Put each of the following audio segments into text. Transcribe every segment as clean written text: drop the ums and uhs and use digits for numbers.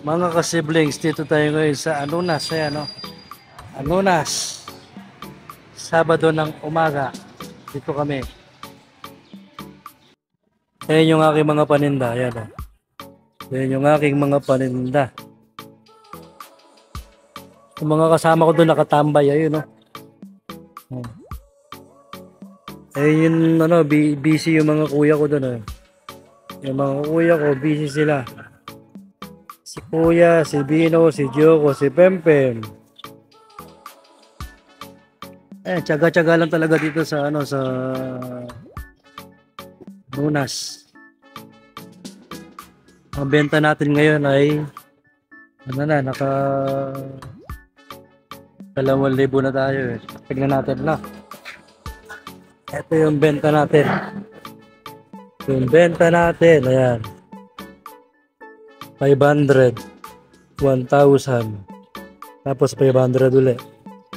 Mga ka-siblings, dito tayo ngayon sa Anunas, ayan, no? Anunas, Sabado ng umaga. Dito kami. Ayan yung aking mga paninda, ayan, no? Ayan yung aking mga paninda. Yung mga kasama ko doon nakatambay, ayun, no? Ayun yung, busy yung mga kuya ko doon, eh. Yung mga kuya ko, busy sila. Si Kuya, si Bino, si Joko, si Pempem. Eh, tsaga-tsaga lang talaga dito sa sa Lunas. Ang benta natin ngayon ay naka 2,000 na tayo eh. Tignan natin na. Ito yung benta natin. Yung benta natin, ayan. 500, 1,000, tapos 500 ulit.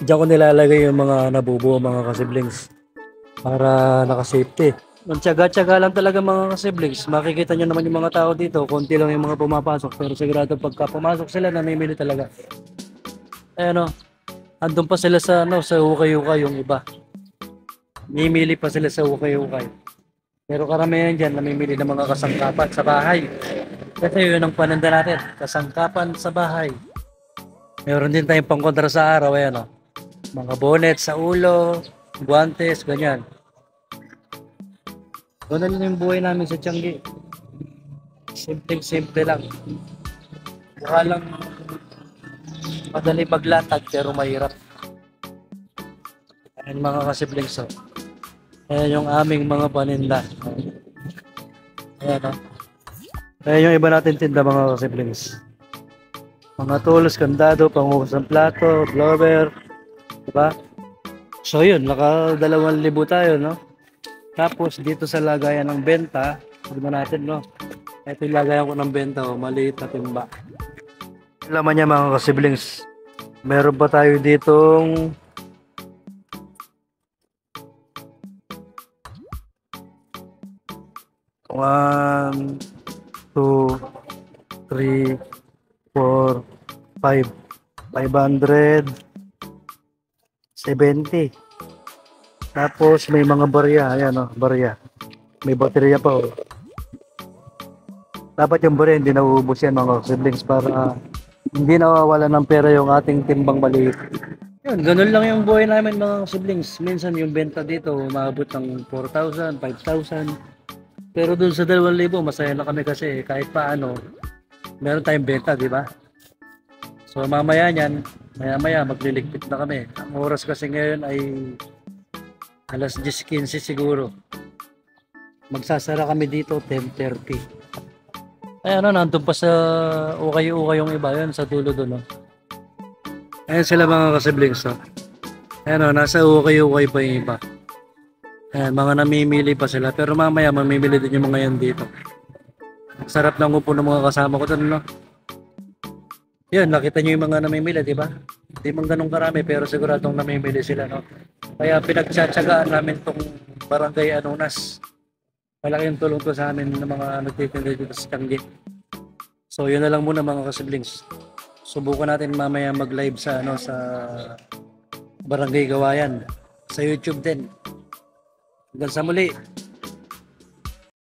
Diyan ko nilalagay yung mga nabubuo mga kasiblings para naka-safety. Ang tiyaga-tiyaga lang talaga mga kasiblings. Makikita nyo naman yung mga tao dito. Konti lang yung mga pumapasok. Pero sigurado pagka pumasok sila, namimili talaga. Ayan o. Andun pa sila sa, sa ukay-ukay yung iba. Namimili pa sila sa ukay-ukay. Pero karamihan dyan, namimili ng mga kasangkapan sa bahay. Kasi yun ang paninda natin. Kasangkapan sa bahay. Meron din tayong pangkontra sa araw. Ayan o. Mga bonnet sa ulo, guantes, ganyan. Ganun yung buhay namin sa Tiangge. Simple lang. Mukha lang madali maglatag pero mahirap. Ayan mga kasiblings. So. Ayan yung aming mga paninda. Ayan o. Ayan yung iba natin tinda mga kasiblings. Mga tools, kandado, panghugas ng plato, blower. Diba? So yun, naka 2,000 tayo, no? Tapos dito sa lagayan ng benta, tignan natin, no? Ito yung lagayan ko ng benta, oh, maliit na timba. Laman niya mga kasiblings. Meron pa tayo ditong 1, 2, 3, 4, 5, 570. Tapos may mga barya, ayan o, barya. May baterya pa o. Dapat yung barya hindi nauubos yan mga siblings para hindi nawawala ng pera yung ating timbang maliit. Yun, ganun lang yung buhay namin mga siblings. Minsan yung benta dito umabot ng 4,000, 5,000. Pero dun sa 2,000 masaya na kami kasi kahit paano meron tayong benta, di ba? So mamaya niyan, maya magliligpit na kami. Ang oras kasi ngayon ay alas 10:15 siguro. Magsasara kami dito 10:30. Ay nandun pa sa ukay-ukay yung iba yun sa dulo doon. No? Ayan sila mga kasiblings. No? Ayan nasa ukay-ukay pa yung iba. Ayan, mga namimili pa sila. Pero mamaya mamimili din yung mga yan dito. Sarap ng upo ng mga kasama ko doon. No? Yun, nakita nyo yung mga namimili, di ba? Hindi man ganun karami pero siguradong namimili sila. No? Kaya pinagtsatsagaan namin tong Barangay Anunas. Malaki yung tulong to sa amin ng mga nagtitinda dito sa Tiangge. So yun na lang muna mga kasiblings. Subukan natin mamaya mag-live sa sa Barangay Gawayan sa YouTube din. Hanggang sa muli.